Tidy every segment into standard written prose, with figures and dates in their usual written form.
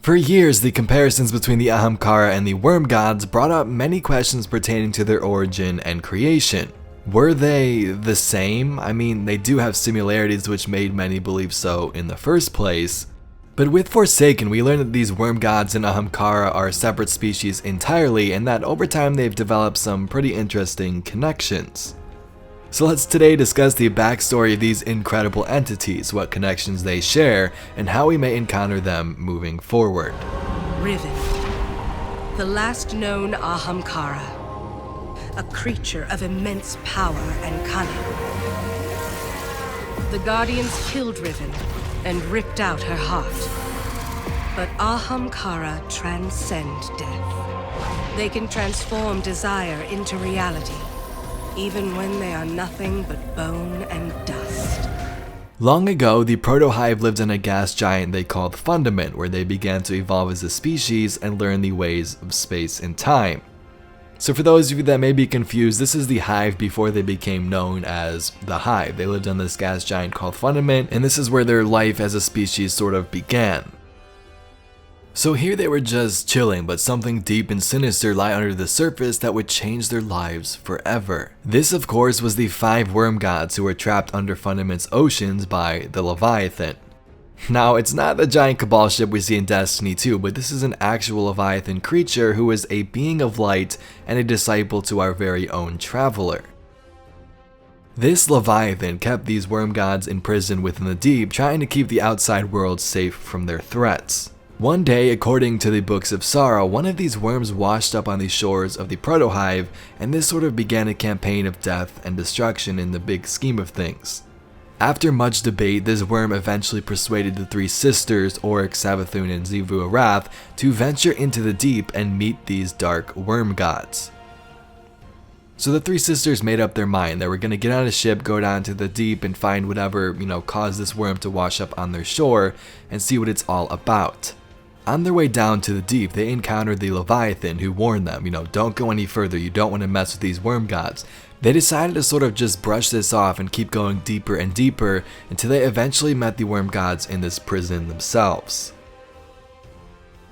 For years, the comparisons between the Ahamkara and the worm gods brought up many questions pertaining to their origin and creation. Were they the same? I mean, they do have similarities which made many believe so in the first place. But with Forsaken, we learned that these worm gods and Ahamkara are separate species entirely, and that over time they've developed some pretty interesting connections. So let's today discuss the backstory of these incredible entities, what connections they share, and how we may encounter them moving forward. Riven, the last known Ahamkara, a creature of immense power and cunning. The Guardians killed Riven and ripped out her heart. But Ahamkara transcend death. They can transform desire into reality, even when they are nothing but bone and dust. Long ago, the Proto-Hive lived in a gas giant they called Fundament, where they began to evolve as a species and learn the ways of space and time. So for those of you that may be confused, this is the Hive before they became known as the Hive. They lived on this gas giant called Fundament, and this is where their life as a species sort of began. So here they were just chilling, but something deep and sinister lay under the surface that would change their lives forever. This, of course, was the 5 worm gods who were trapped under Fundament's oceans by the Leviathan. Now, it's not the giant Cabal ship we see in Destiny 2, but this is an actual Leviathan creature who is a being of light and a disciple to our very own Traveler. This Leviathan kept these worm gods imprisoned within the deep, trying to keep the outside world safe from their threats. One day, according to the Books of Sorrow, one of these worms washed up on the shores of the Proto-Hive, and this sort of began a campaign of death and destruction in the big scheme of things. After much debate, this worm eventually persuaded the 3 sisters, Oryx, Savathun, and Xivu Arath, to venture into the deep and meet these dark worm gods. So the 3 sisters made up their mind that we're going to get on a ship, go down to the deep, and find whatever, caused this worm to wash up on their shore, and see what it's all about. On their way down to the deep, they encountered the Leviathan, who warned them, don't go any further, you don't want to mess with these worm gods. They decided to sort of just brush this off and keep going deeper and deeper until they eventually met the worm gods in this prison themselves.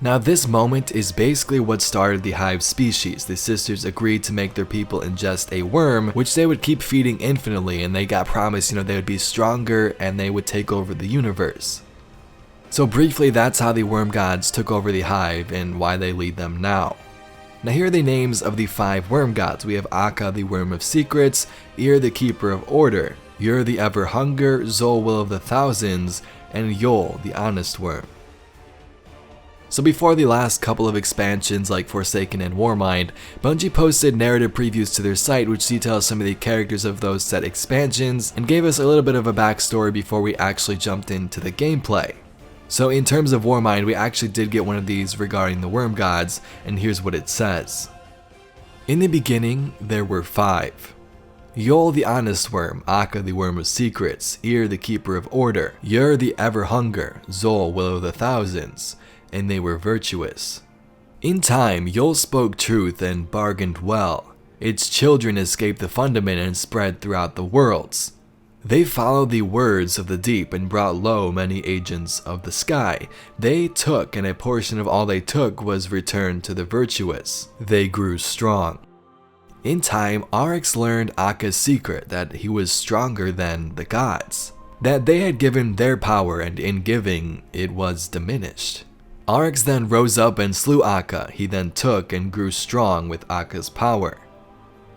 Now this moment is basically what started the Hive species. The sisters agreed to make their people ingest a worm, which they would keep feeding infinitely, and they got promised, they would be stronger and they would take over the universe. So briefly, that's how the worm gods took over the Hive and why they lead them now. Now here are the names of the 5 worm gods. We have Akka, the worm of secrets, Ir, the keeper of order, Ur, the ever hunger, Zol, will of the thousands, and Yol, the honest worm. So before the last couple of expansions like Forsaken and Warmind, Bungie posted narrative previews to their site which details some of the characters of those set expansions and gave us a little bit of a backstory before we actually jumped into the gameplay. So in terms of Warmind, we actually did get one of these regarding the worm gods, and here's what it says. In the beginning, there were 5. Yol, the honest worm, Akka, the worm of secrets, Ir, the keeper of order, Ur, the ever hunger, Zol, will of the thousands, and they were virtuous. In time, Yol spoke truth and bargained well. Its children escaped the Fundament and spread throughout the worlds. They followed the words of the deep and brought low many agents of the sky. They took, and a portion of all they took was returned to the virtuous. They grew strong. In time, Oryx learned Akka's secret, that he was stronger than the gods. That they had given their power, and in giving, it was diminished. Oryx then rose up and slew Akka. He then took and grew strong with Akka's power.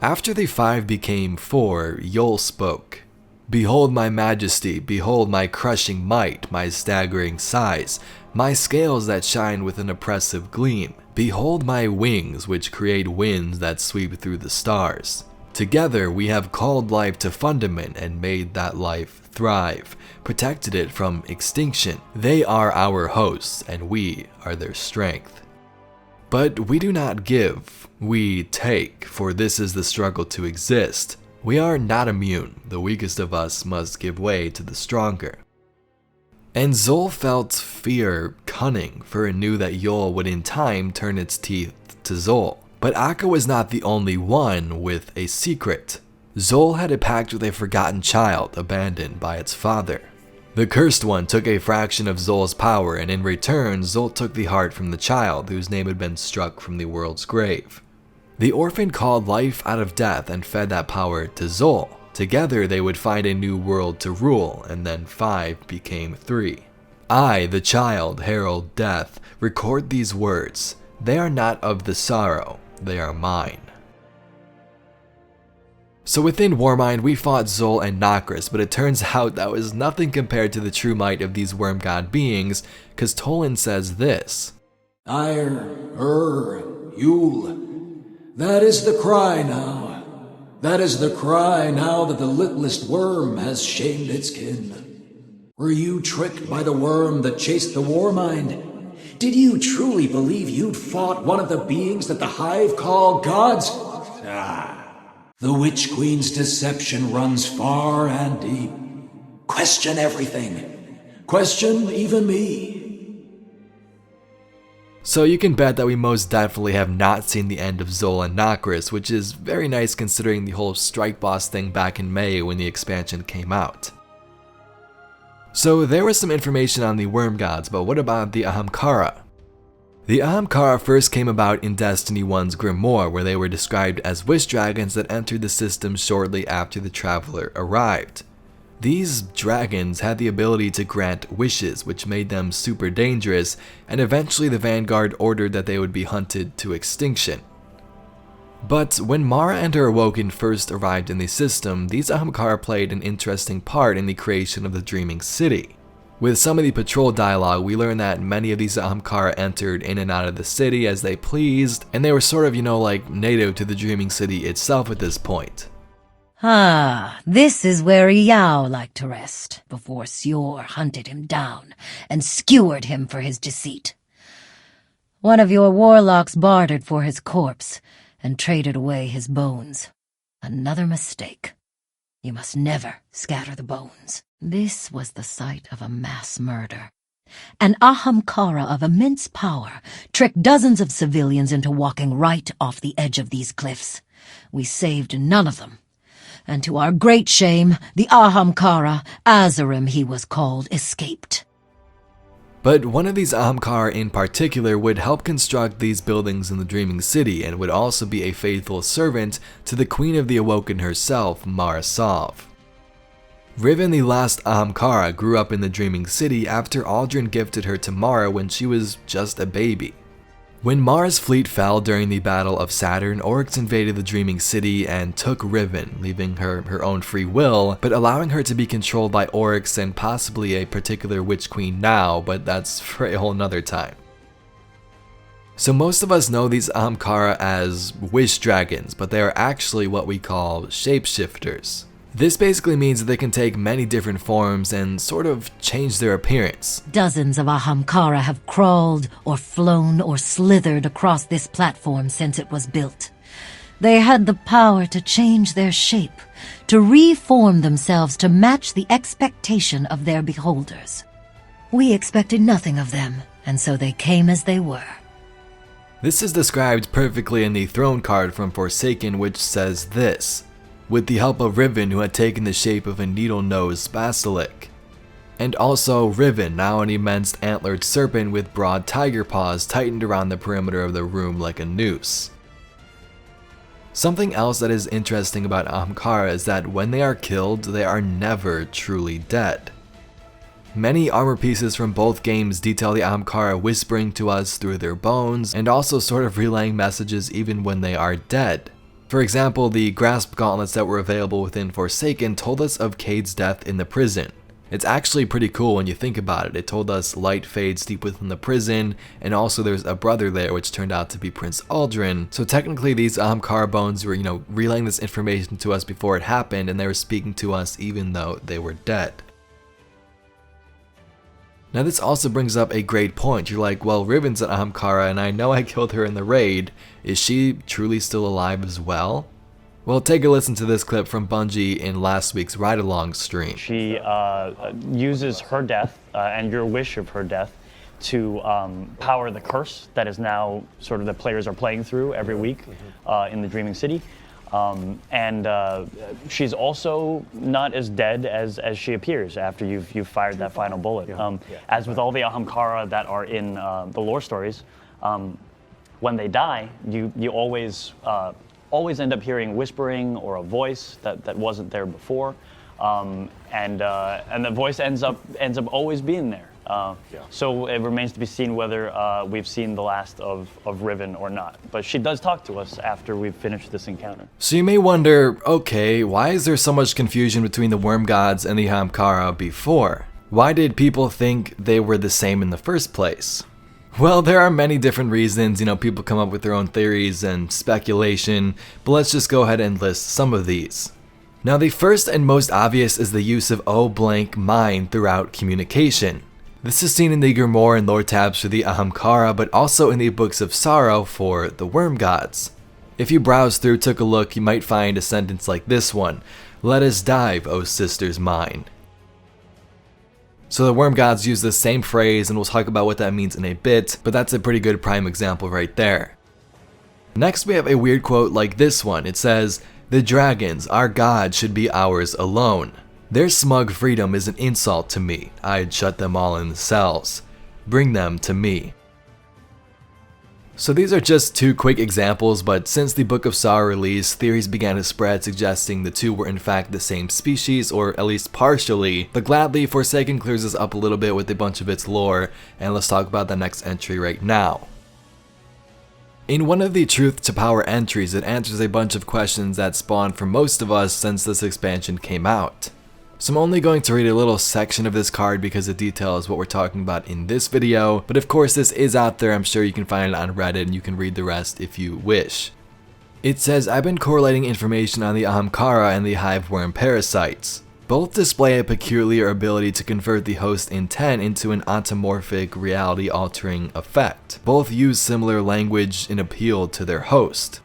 After the 5 became 4, Yol spoke. Behold my majesty, behold my crushing might, my staggering size, my scales that shine with an oppressive gleam. Behold my wings, which create winds that sweep through the stars. Together we have called life to Fundament and made that life thrive, protected it from extinction. They are our hosts, and we are their strength. But we do not give, we take, for this is the struggle to exist. We are not immune, the weakest of us must give way to the stronger. And Zol felt fear cunning, for it knew that Yol would in time turn its teeth to Zol. But Akka was not the only one with a secret. Zol had a pact with a forgotten child abandoned by its father. The Cursed One took a fraction of Zol's power, and in return, Zol took the heart from the child, whose name had been struck from the world's grave. The orphan called life out of death and fed that power to Zol. Together, they would find a new world to rule, and then 5 became 3. I, the child, herald death, record these words. They are not of the sorrow, they are mine. So within Warmind, we fought Zol and Nokris, but it turns out that was nothing compared to the true might of these worm god beings, cause Toland says this. Ire, Yule, that is the cry now. That is the cry now that the littlest worm has shamed its kin. Were you tricked by the worm that chased the Warmind? Did you truly believe you'd fought one of the beings that the Hive call gods? The Witch Queen's deception runs far and deep. Question everything. Question even me. So you can bet that we most definitely have not seen the end of Zol and Nokris, which is very nice considering the whole strike boss thing back in May when the expansion came out. So there was some information on the worm gods, but what about the Ahamkara? The Ahamkara first came about in Destiny 1's Grimoire, where they were described as wish dragons that entered the system shortly after the Traveler arrived. These dragons had the ability to grant wishes, which made them super dangerous, and eventually the Vanguard ordered that they would be hunted to extinction. But when Mara and her Awoken first arrived in the system, these Ahamkara played an interesting part in the creation of the Dreaming City. With some of the patrol dialogue, we learn that many of these Ahamkara entered in and out of the city as they pleased, and they were sort of, like native to the Dreaming City itself at this point. This is where Yao liked to rest, before Sior hunted him down and skewered him for his deceit. One of your warlocks bartered for his corpse and traded away his bones. Another mistake. You must never scatter the bones. This was the site of a mass murder. An Ahamkara of immense power tricked dozens of civilians into walking right off the edge of these cliffs. We saved none of them. And to our great shame, the Ahamkara, Azarim he was called, escaped. But one of these Ahamkara in particular would help construct these buildings in the Dreaming City and would also be a faithful servant to the Queen of the Awoken herself, Mara Sov. Riven, the last Ahamkara, grew up in the Dreaming City after Aldrin gifted her to Mara when she was just a baby. When Mara's fleet fell during the Battle of Saturn, Oryx invaded the Dreaming City and took Riven, leaving her own free will, but allowing her to be controlled by Oryx and possibly a particular Witch Queen now, but that's for a whole nother time. So most of us know these Ahamkara as wish dragons, but they are actually what we call shapeshifters. This basically means that they can take many different forms and sort of change their appearance. Dozens of Ahamkara have crawled or flown or slithered across this platform since it was built. They had the power to change their shape, to reform themselves to match the expectation of their beholders. We expected nothing of them, and so they came as they were. This is described perfectly in the throne card from Forsaken, which says this. With the help of Riven, who had taken the shape of a needle-nosed basilisk. And also Riven, now an immense antlered serpent with broad tiger paws tightened around the perimeter of the room like a noose. Something else that is interesting about Ahamkara is that when they are killed, they are never truly dead. Many armor pieces from both games detail the Ahamkara whispering to us through their bones, and also sort of relaying messages even when they are dead. For example, the grasp gauntlets that were available within Forsaken told us of Cade's death in the prison. It's actually pretty cool when you think about it. It told us light fades deep within the prison, and also there's a brother there which turned out to be Prince Aldrin. So technically these Ahamkara bones were, relaying this information to us before it happened, and they were speaking to us even though they were dead. Now this also brings up a great point. You're like, well, Riven's an Ahamkara and I know I killed her in the raid. Is she truly still alive as well? Well, take a listen to this clip from Bungie in last week's ride-along stream. She uses her death and your wish of her death to power the curse that is now sort of the players are playing through every week in the Dreaming City. She's also not as dead as she appears after you've fired that final bullet. As with all the Ahamkara that are in the lore stories, when they die, you always end up hearing whispering or a voice that wasn't there before, and the voice ends up always being there. So it remains to be seen whether we've seen the last of Riven or not. But she does talk to us after we've finished this encounter. So you may wonder, okay, why is there so much confusion between the worm gods and the Ahamkara before? Why did people think they were the same in the first place? Well, there are many different reasons, people come up with their own theories and speculation, but let's just go ahead and list some of these. Now, the first and most obvious is the use of O-mind throughout communication. This is seen in the Grimoire and lore tabs for the Ahamkara, but also in the Books of Sorrow for the Worm Gods. If you browse through, took a look, you might find a sentence like this one: "Let us dive, O sisters mine." So the Worm Gods use the same phrase, and we'll talk about what that means in a bit, but that's a pretty good prime example right there. Next we have a weird quote like this one. It says, "The dragons, our god, should be ours alone. Their smug freedom is an insult to me. I'd shut them all in cells. Bring them to me." So these are just two quick examples, but since the Book of Sorrow release, theories began to spread suggesting the two were in fact the same species, or at least partially. But gladly, Forsaken clears this up a little bit with a bunch of its lore, and let's talk about the next entry right now. In one of the Truth to Power entries, it answers a bunch of questions that spawned for most of us since this expansion came out. So I'm only going to read a little section of this card because it details what we're talking about in this video, but of course this is out there. I'm sure you can find it on Reddit and you can read the rest if you wish. It says, "I've been correlating information on the Ahamkara and the hive worm parasites. Both display a peculiar ability to convert the host intent into an automorphic, reality-altering effect. Both use similar language in appeal to their host.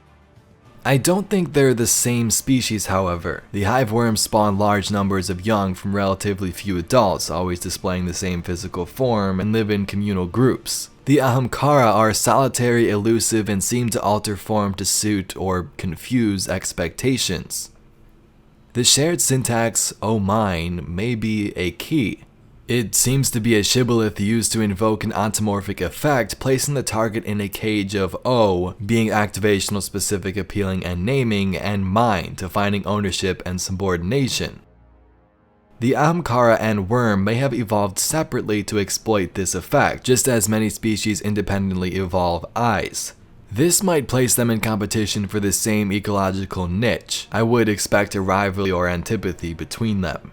I don't think they're the same species, however. The hive worms spawn large numbers of young from relatively few adults, always displaying the same physical form, and live in communal groups. The Ahamkara are solitary, elusive, and seem to alter form to suit or confuse expectations. The shared syntax, "oh mine," may be a key. It seems to be a shibboleth used to invoke an automorphic effect, placing the target in a cage of O, being activational, specific, appealing, and naming, and mine, defining ownership and subordination. The Ahamkara and worm may have evolved separately to exploit this effect, just as many species independently evolve eyes. This might place them in competition for the same ecological niche. I would expect a rivalry or antipathy between them.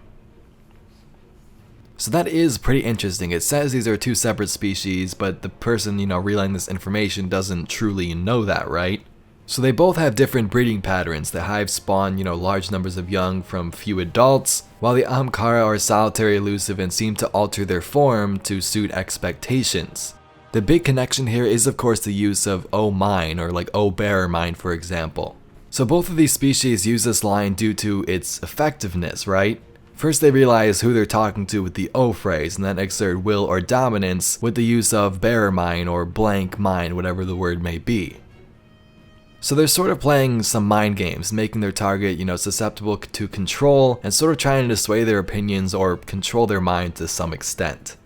So that is pretty interesting. It says these are two separate species, but the person, relaying this information doesn't truly know that, right? So they both have different breeding patterns. The hives spawn, large numbers of young from few adults, while the Ahamkara are solitary, elusive, and seem to alter their form to suit expectations. The big connection here is of course the use of "oh mine," or like "oh bearer mine," for example. So both of these species use this line due to its effectiveness, right? First they realize who they're talking to with the O phrase, and then exert will or dominance with the use of bearer mine or blank mine, whatever the word may be. So they're sort of playing some mind games, making their target, susceptible to control, and sort of trying to sway their opinions or control their mind to some extent.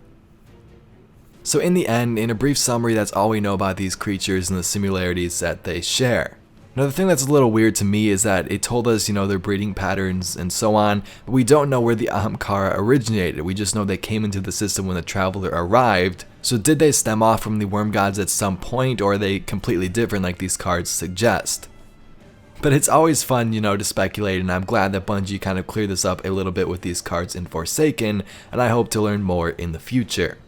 So in the end, in a brief summary, that's all we know about these creatures and the similarities that they share. Now the thing that's a little weird to me is that it told us, their breeding patterns and so on, but we don't know where the Ahamkara originated. We just know they came into the system when the Traveler arrived. So did they stem off from the Worm Gods at some point, or are they completely different like these cards suggest? But it's always fun, to speculate, and I'm glad that Bungie kind of cleared this up a little bit with these cards in Forsaken, and I hope to learn more in the future.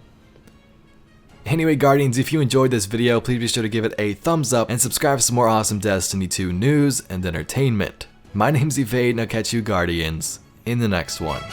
Anyway, Guardians, if you enjoyed this video, please be sure to give it a thumbs up and subscribe for some more awesome Destiny 2 news and entertainment. My name's Evade, and I'll catch you, Guardians, in the next one.